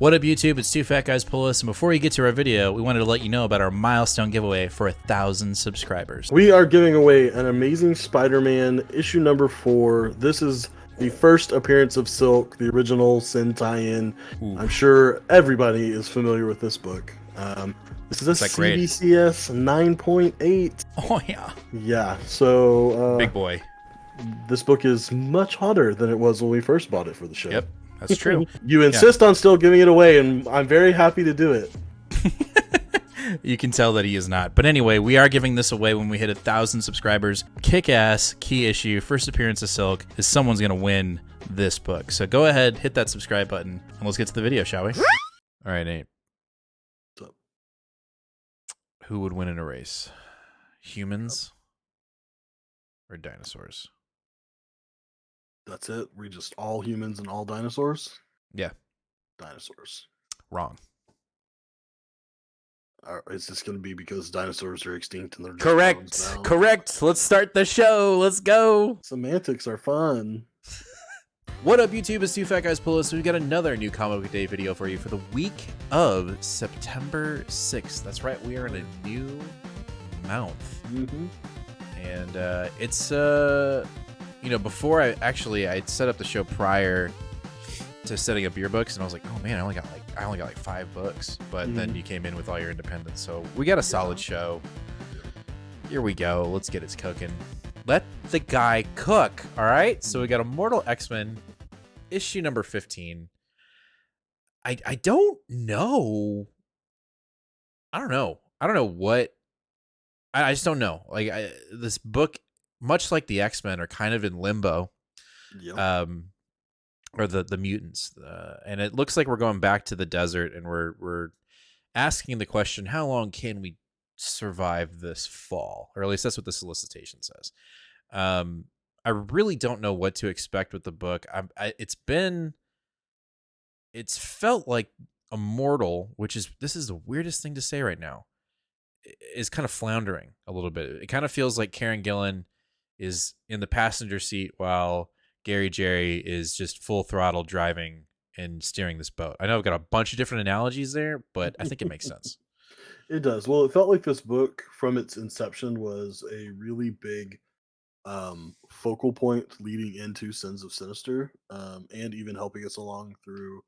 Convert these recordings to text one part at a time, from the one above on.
What up, YouTube? It's Two Fat Guys Pull Us, and before we get to our video, we wanted to let you know about our milestone giveaway for 1,000 subscribers. We are giving away an Amazing Spider-Man issue number 4. This is the first appearance of Silk, the original Sin tie-in. I'm sure everybody is familiar with this book. This is a CBCS 9.8. Oh, yeah. Yeah, so... Big boy. This book is much hotter than it was when we first bought it for the show. Yep, that's true. You insist on still giving it away, and I'm very happy to do it. You can tell that he is not. But anyway, we are giving this away when we hit 1,000 subscribers. Kick-ass, key issue, first appearance of Silk, is someone's going to win this book. So go ahead, hit that subscribe button, and let's get to the video, shall we? All right, Nate. What's up? Who would win in a race? Humans or dinosaurs? That's it? We're just all humans and all dinosaurs? Yeah. Dinosaurs. Wrong. Is this going to be because dinosaurs are extinct and they're just Correct. Correct. Let's start the show. Let's go. Semantics are fun. What up, YouTube? It's Two Fat Guys Pull Us. We've got another new Comic Book Day video for you for the week of September 6th. That's right. We are in a new month. Mm-hmm. And it's, you know, before I set up the show prior to setting up your books, and I was like, oh man, I only got like 5 books, but then you came in with all your independents, so we got a solid show. Here we go. Let's get it cooking. Let the guy cook. All right. So we got Immortal X-Men issue number 15. I don't know. I don't know what. I just don't know. Like this book, much like the X-Men, are kind of in limbo. Yep. Or the mutants, and it looks like we're going back to the desert, and we're asking the question: how long can we survive this fall? Or at least that's what the solicitation says. I really don't know what to expect with the book. It's felt like Immortal, this is the weirdest thing to say right now, is kind of floundering a little bit. It kind of feels like Karen Gillan is in the passenger seat while Gary Jerry is just full throttle driving and steering this boat. I know I've got a bunch of different analogies there, but I think it makes sense. It does. Well, it felt like this book from its inception was a really big focal point leading into Sins of Sinister, and even helping us along through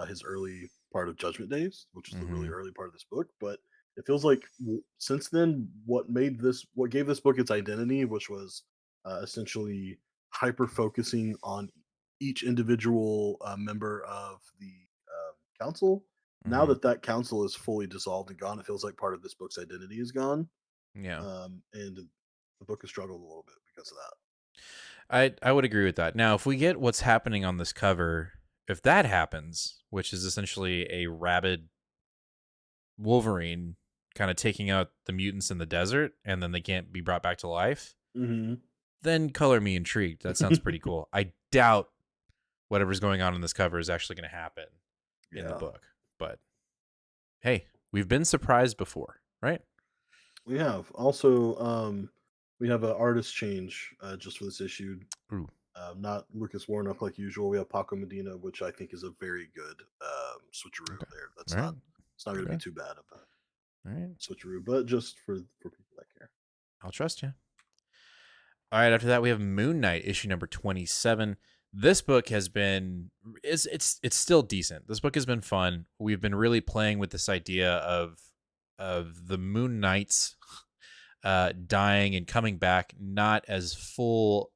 his early part of Judgment Days, which is the really early part of this book. But it feels like since then, what gave this book its identity, which was essentially hyper focusing on each individual member of the council. Now that council is fully dissolved and gone, it feels like part of this book's identity is gone. Yeah. And the book has struggled a little bit because of that. I would agree with that. Now, if we get what's happening on this cover, if that happens, which is essentially a rabid Wolverine kind of taking out the mutants in the desert, and then they can't be brought back to life, then color me intrigued. That sounds pretty cool. I doubt whatever's going on in this cover is actually going to happen in the book. But hey, we've been surprised before, right? We have. Also, we have an artist change just for this issue. Not Lucas Warnock like usual. We have Paco Medina, which I think is a very good switcheroo there. It's not going to be too bad of a switcheroo, but just for people that care. I'll trust you. All right, after that, we have Moon Knight, issue number 27. This book has been, it's still decent. This book has been fun. We've been really playing with this idea of the Moon Knights dying and coming back not as full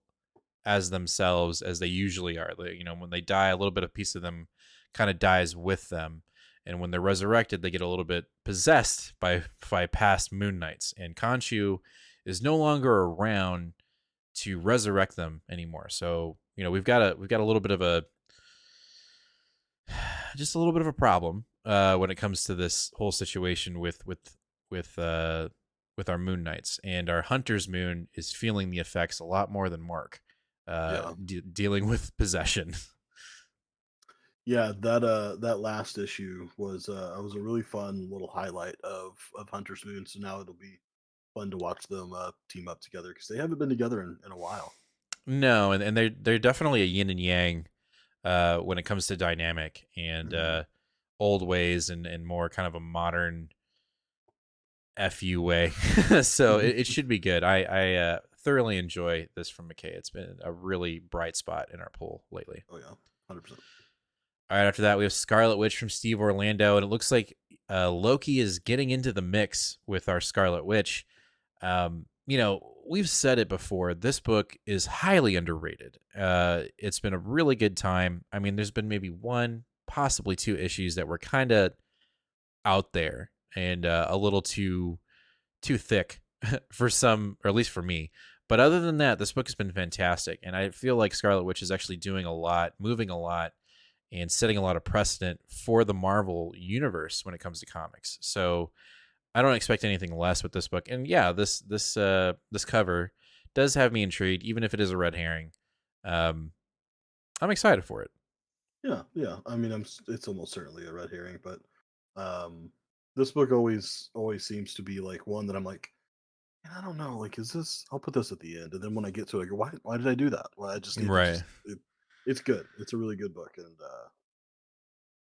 as themselves as they usually are. You know, when they die, a little bit of piece of them kind of dies with them. And when they're resurrected, they get a little bit possessed by past Moon Knights. And Khonshu is no longer around to resurrect them anymore. So, you know, we've got a little bit of a problem when it comes to this whole situation with our Moon Knights, and our Hunter's Moon is feeling the effects a lot more than Mark, dealing with possession. Yeah, that last issue was a really fun little highlight of Hunter's Moon. So now it'll be fun to watch them team up together because they haven't been together in a while. No, and they're definitely a yin and yang when it comes to dynamic, and old ways and more kind of a modern FU way. So it should be good. I thoroughly enjoy this from McKay. It's been a really bright spot in our pool lately. Oh yeah, 100%. All right, after that, we have Scarlet Witch from Steve Orlando, and it looks like Loki is getting into the mix with our Scarlet Witch. We've said it before. This book is highly underrated. It's been a really good time. I mean, there's been maybe one, possibly two issues that were kind of out there and a little too thick for some, or at least for me. But other than that, this book has been fantastic, and I feel like Scarlet Witch is actually doing a lot, moving a lot, and setting a lot of precedent for the Marvel universe when it comes to comics. So I don't expect anything less with this book. And yeah, this cover does have me intrigued, even if it is a red herring. I'm excited for it. Yeah. I mean, it's almost certainly a red herring, but this book always seems to be like one that I'm like, man, I don't know, like, is this? I'll put this at the end, and then when I get to it, I go, why did I do that? Well, I just need to Right. just. It's good. It's a really good book, and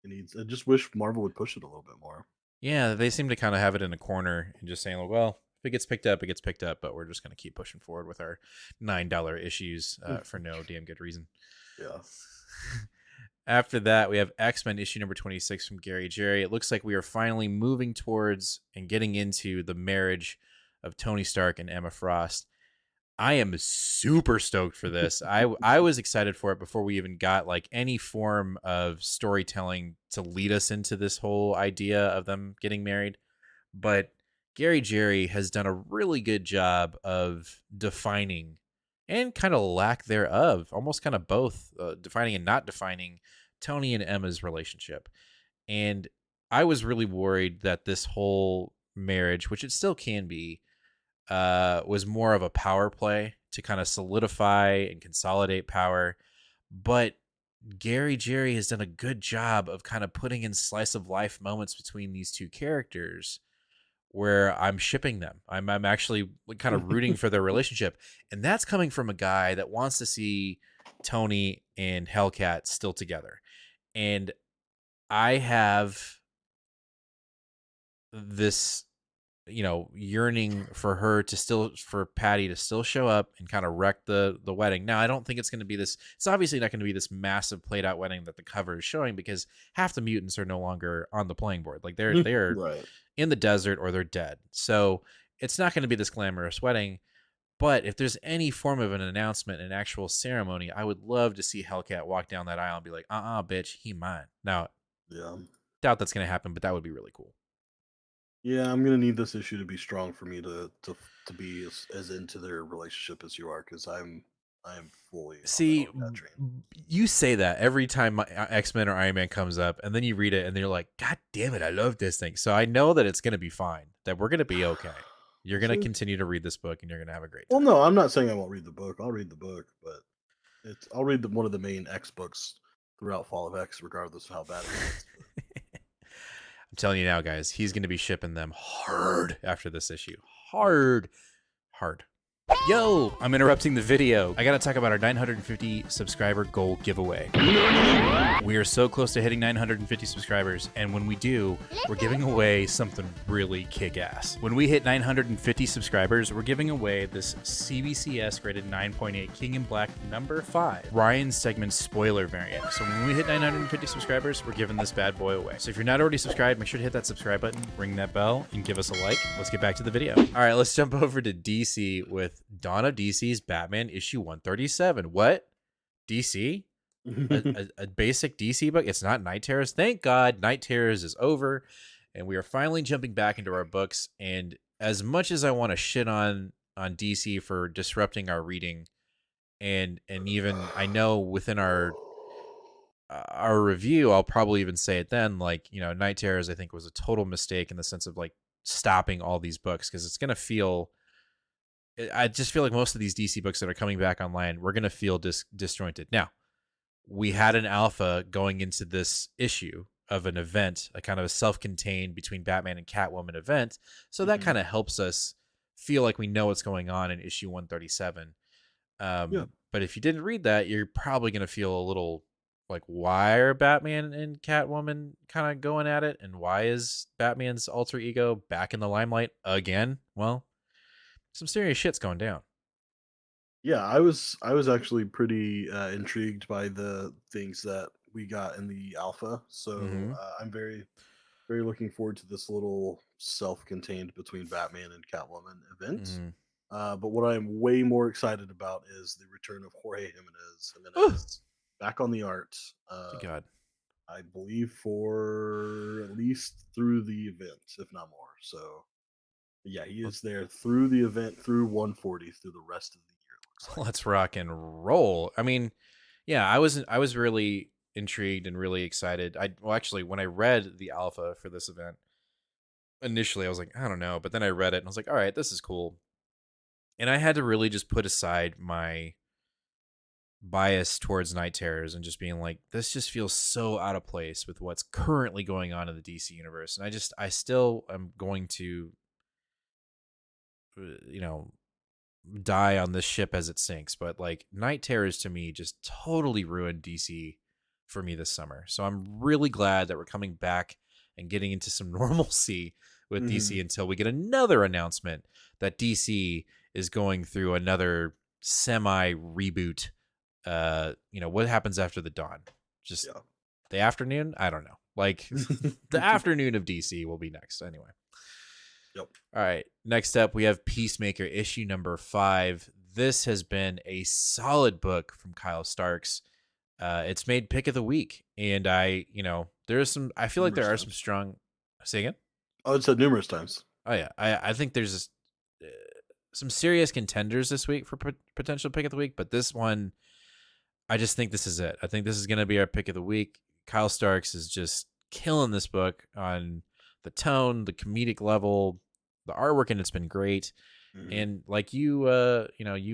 it needs. I just wish Marvel would push it a little bit more. Yeah, they seem to kind of have it in a corner and just saying, like, well, if it gets picked up, it gets picked up, but we're just going to keep pushing forward with our $9 issues for no damn good reason. Yeah. After that, we have X-Men issue number 26 from Gary Jerry. It looks like we are finally moving towards and getting into the marriage of Tony Stark and Emma Frost. I am super stoked for this. I was excited for it before we even got like any form of storytelling to lead us into this whole idea of them getting married. But Gary Jerry has done a really good job of defining and kind of lack thereof, almost kind of both defining and not defining Tony and Emma's relationship. And I was really worried that this whole marriage, which it still can be, was more of a power play to kind of solidify and consolidate power. But Gary Jerry has done a good job of kind of putting in slice of life moments between these two characters where I'm shipping them. I'm actually kind of rooting for their relationship. And that's coming from a guy that wants to see Tony and Hellcat still together. And I have this yearning for Patty to still show up and kind of wreck the wedding. Now, I don't think it's going to be this. It's obviously not going to be this massive played out wedding that the cover is showing, because half the mutants are no longer on the playing board. Like they're Right. in the desert or they're dead. So it's not going to be this glamorous wedding. But if there's any form of an announcement, an actual ceremony, I would love to see Hellcat walk down that aisle and be like, bitch, he mine. Now, Yeah. doubt that's going to happen, but that would be really cool. Yeah, I'm gonna need this issue to be strong for me to be as into their relationship as you are, because I am fully on See, that train. you say that every time X-Men or Iron Man comes up, and then you read it, and then you're like, God damn it, I love this thing. So I know that it's going to be fine, that we're going to be okay. You're going to See? continue to read this book, and you're going to have a great Well, time. no, I'm not saying I won't read the book. I'll read the book, but I'll read one of the main X books throughout Fall of X, regardless of how bad it gets. I'm telling you now, guys, he's going to be shipping them hard after this issue. Hard. Yo, I'm interrupting the video. I gotta talk about our 950 subscriber goal giveaway. We are so close to hitting 950 subscribers, and when we do, we're giving away something really kick-ass. When we hit 950 subscribers, we're giving away this CBCS graded 9.8 King in Black number 5 Ryan's segment spoiler variant. So when we hit 950 subscribers, we're giving this bad boy away. So if you're not already subscribed, make sure to hit that subscribe button, ring that bell, and give us a like. Let's get back to the video. All right, let's jump over to DC with Dawn of DC's Batman issue 137. What? DC? A basic DC book? It's not Night Terrors. Thank God Night Terrors is over, and we are finally jumping back into our books. And as much as I want to shit on DC for disrupting our reading, and even I know within our review, I'll probably even say it then, like, Night Terrors I think was a total mistake in the sense of like stopping all these books, because it's gonna feel. I just feel like most of these DC books that are coming back online, we're gonna feel disjointed. Now, we had an alpha going into this issue of an event, a kind of a self-contained between Batman and Catwoman event, so that kind of helps us feel like we know what's going on in issue 137. Yeah. But if you didn't read that, you're probably gonna feel a little Like, why are Batman and Catwoman kind of going at it, and why is Batman's alter ego back in the limelight again? Well, some serious shit's going down. Yeah, I was actually pretty intrigued by the things that we got in the alpha. So Mm-hmm. I'm very looking forward to this little self-contained between Batman and Catwoman event. Mm-hmm. But what I'm way more excited about is the return of Jorge Jimenez. Oh, Jimenez back on the art. thank God. I believe for at least through the event, if not more. So yeah, he Let- is there through the event, through 140, through the rest of the year. It looks like. Let's rock and roll. I mean, yeah, I was really intrigued and really excited. Well, actually, when I read the alpha for this event, initially I was like, I don't know, but then I read it and I was like, all right, this is cool. And I had to really just put aside my bias towards night terrors and just being like, this just feels so out of place with what's currently going on in the DC universe. And I still am going to, you know, die on this ship as it sinks. But like, night terrors to me just totally ruined DC for me this summer. So I'm really glad that we're coming back and getting into some normalcy with DC Mhm. until we get another announcement that DC is going through another semi reboot. What happens after the dawn? Just Yeah. the afternoon? I don't know. Like the afternoon of DC will be next anyway. Yep. All right. Next up, we have Peacemaker issue number 5. This has been a solid book from Kyle Starks. It's made pick of the week, and there's some. I feel like there Numerous are some times. strong. Say again. Oh, it said numerous times. Oh yeah, I think there's uh, some serious contenders this week for potential pick of the week, but this one, I just think this is it. I think this is going to be our pick of the week. Kyle Starks is just killing this book on the tone, the comedic level, the artwork, and it's been great. Mhm. And like you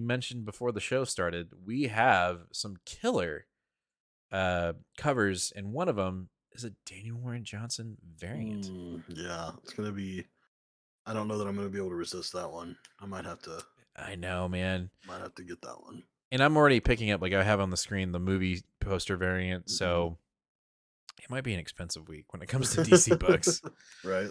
mentioned before the show started, we have some killer covers, and one of them is a Daniel Warren Johnson variant. Yeah, it's gonna be. I don't know that I'm gonna be able to resist that one. I I know, man. might have to get that one. And I'm already picking up, like I have on the screen, the movie poster variant, Mhm. so it might be an expensive week when it comes to DC books. Right.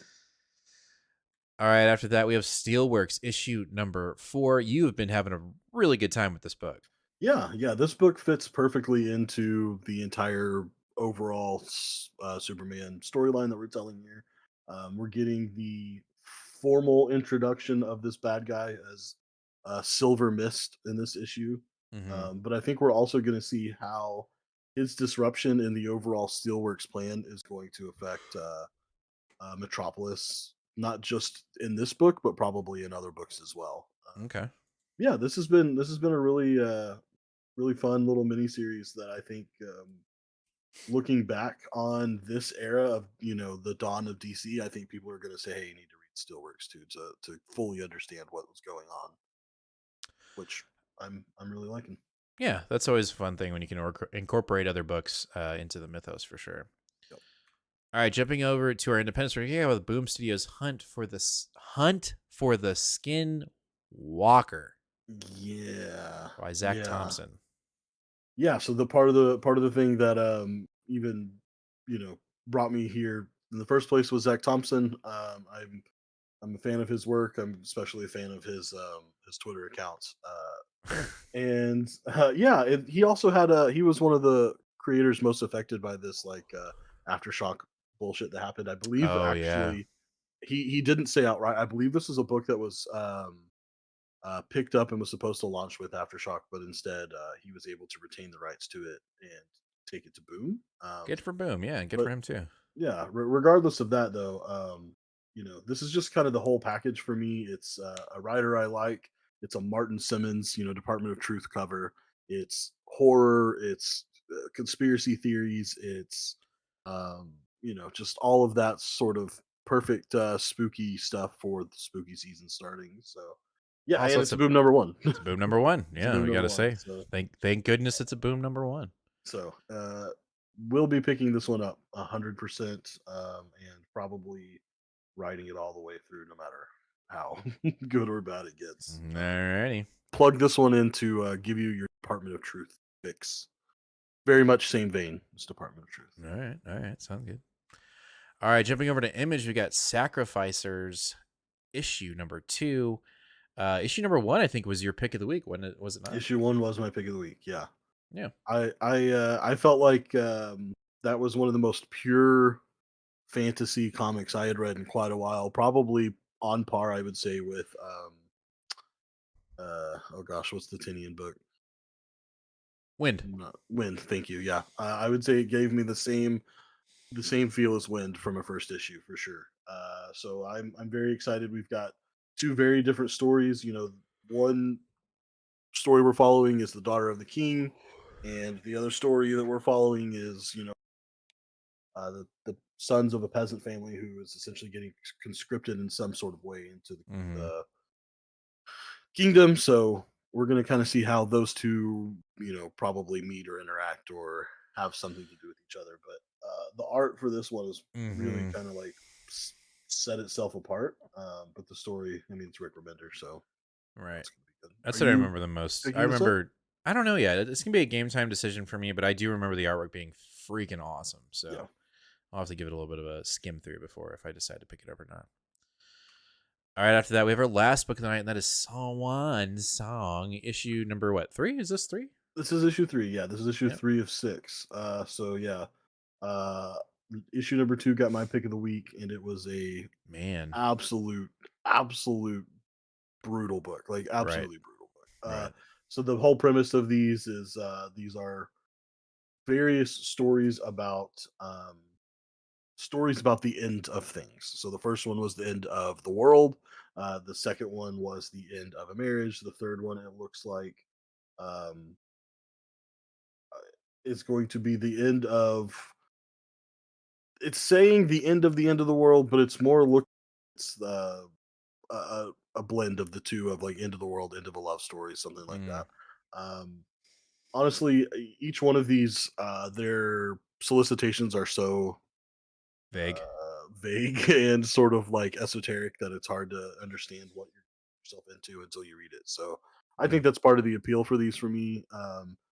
All right, after that, we have Steelworks issue number 4. You have been having a really good time with this book. Yeah, yeah. This book fits perfectly into the entire overall Superman storyline that we're telling here. We're getting the formal introduction of this bad guy as Silver Mist in this issue, Mm-hmm. but I think we're also going to see how his disruption in the overall Steelworks plan is going to affect Metropolis, not just in this book, but probably in other books as well. Okay. Yeah, this has been a really fun little mini series that I think, looking back on this era of the dawn of DC, I think people are going to say, "Hey, you need to read Steelworks too to fully understand what was going on," which I'm really liking. Yeah, that's always a fun thing when you can incorporate other books into the mythos for sure. Yep. All right, jumping over to our independence review yeah, with Boom Studios' Hunt for the Skin Walker Yeah, by Zach yeah, Thompson. yeah. So the part of the thing that even brought me here in the first place was Zach Thompson. I'm a fan of his work. I'm especially a fan of his Twitter accounts. And yeah, he also he was one of the creators most affected by this like aftershock bullshit that happened. I believe Oh yeah, actually he didn't say outright. I believe this is a book that was picked up and was supposed to launch with Aftershock, but instead he was able to retain the rights to it and take it to Boom. good for Boom. Yeah, good for But him too. yeah, regardless of that though, this is just kind of the whole package for me. It's a writer I like. It's a Martin Simmons, Department of Truth cover. It's horror. It's conspiracy theories. It's just all of that sort of perfect spooky stuff for the spooky season starting. So yeah, Also, and it's it's a a Boom number one. it's a Boom number 1. It's a Yeah, Boom we got number to one. say thank goodness it's a Boom number 1. So we'll be picking this one up 100%, and probably riding it all the way through, no matter how good or bad it gets. Alrighty. Plug this one in to give you your Department of Truth fix. very much same vein as Department of Truth. All right, sounds good. All right, jumping over to Image, we got Sacrificers issue number 2. Issue number 1, I think, was your pick of the week, was it not? Issue 1 was my pick of the week. Yeah, Yeah. I felt like that was one of the most pure fantasy comics I had read in quite a while. Probably on par, I would say, with oh gosh, what's the Tinian book? Wind. Wind. Thank you. Yeah, I would say it gave me the same feel as Wind from a first issue for sure. So I'm very excited. We've got two very different stories. You know, one story we're following is the daughter of the king, and the other story that we're following is the sons of a peasant family who is essentially getting conscripted in some sort of way into Mm-hmm. the kingdom. So we're going to kind of see how those two, probably meet or interact or have something to do with each other. But the art for this one is really Mm-hmm. kind of like set itself apart. But the story, I mean, it's Rick Remender, so Right. it's going to be good. That's Are what I you remember the most. I picking this up? remember, I don't know yet. It's going to be a game time decision for me, but I do remember the artwork being freaking awesome. Yeah. So I'll have to give it a little bit of a skim through before if I decide to pick it up or not. All right, after that, we have our last book of the night, and that is Swan Song, issue number what? 3? Is this 3? This is issue 3. Yeah, this is issue Yep. 3 of 6. So yeah, uh, issue number 2 got my pick of the week, and it was a Man. absolute, absolute brutal book. Like Right. absolutely brutal book. Right. So the whole premise of these are various stories about the end of things. So the first one was the end of the world. The second one was the end of a marriage. The third one, it looks like, um, is going to be the end of. It's saying the end of the world, but it's more look. It's a blend of the two of like end of the world, end of a love story, something like Mm, that. Um, Honestly, each one of these, their solicitations are so vague. vague and sort of like esoteric that it's hard to understand what you're yourself into until you read it. So I Mm, think that's part of the appeal for these for me.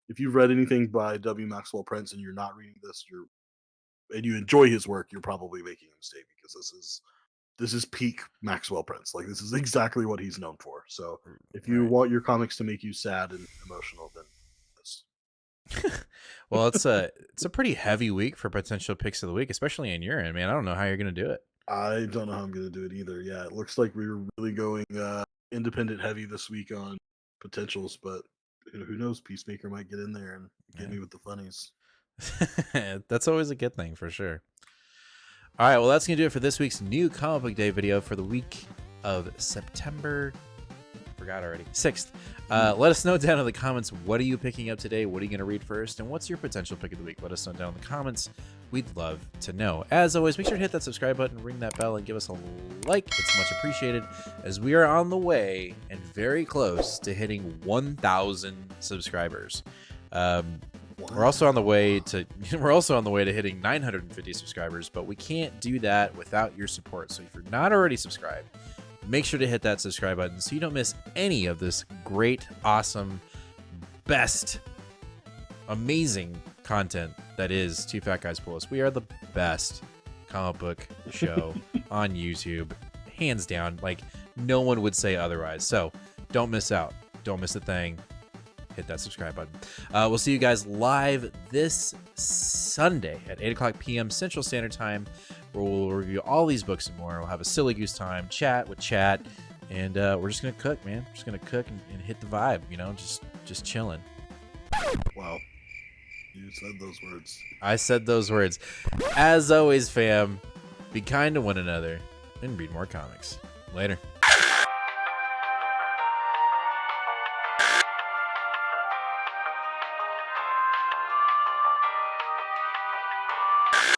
If you've read anything by W. Maxwell Prince and you're not reading this, and you enjoy his work, you're probably making a mistake because this is peak Maxwell Prince. Like this is exactly what he's known for. So if you right. want your comics to make you sad and emotional, then this. Well, it's a pretty heavy week for potential picks of the week, especially in your end, man. I don't know how you're going to do it. I don't know how I'm going to do it either. Yeah, it looks like we were really going independent heavy this week on potentials, but who knows? Peacemaker might get in there and get me with the funnies. That's always a good thing for sure. All right, well, that's going to do it for this week's new comic book day video for the week of September. Forgot already. 6th. Let us know down in the comments, what are you picking up today? What are you going to read first? And what's your potential pick of the week? Let us know down in the comments. We'd love to know. As always, make sure to hit that subscribe button, ring that bell, and give us a like. It's much appreciated as we are on the way and very close to hitting 1,000 subscribers. We're also on the way to hitting 950 subscribers, but we can't do that without your support. So if you're not already subscribed, make sure to hit that subscribe button so you don't miss any of this great, awesome, best, amazing content that is Two Fat Guys Pull Us. We are the best comic book show on YouTube, hands down. Like, no one would say otherwise. So don't miss out. Don't miss a thing. Hit that subscribe button. We'll see you guys live this Sunday at 8 o'clock p.m. Central Standard Time, where we'll review all these books and more. We'll have a silly goose time, chat with chat, and we're just gonna cook, man. We're just gonna cook and hit the vibe, just chilling. Wow, you said those words. I said those words. As always, fam, be kind to one another and read more comics. Later.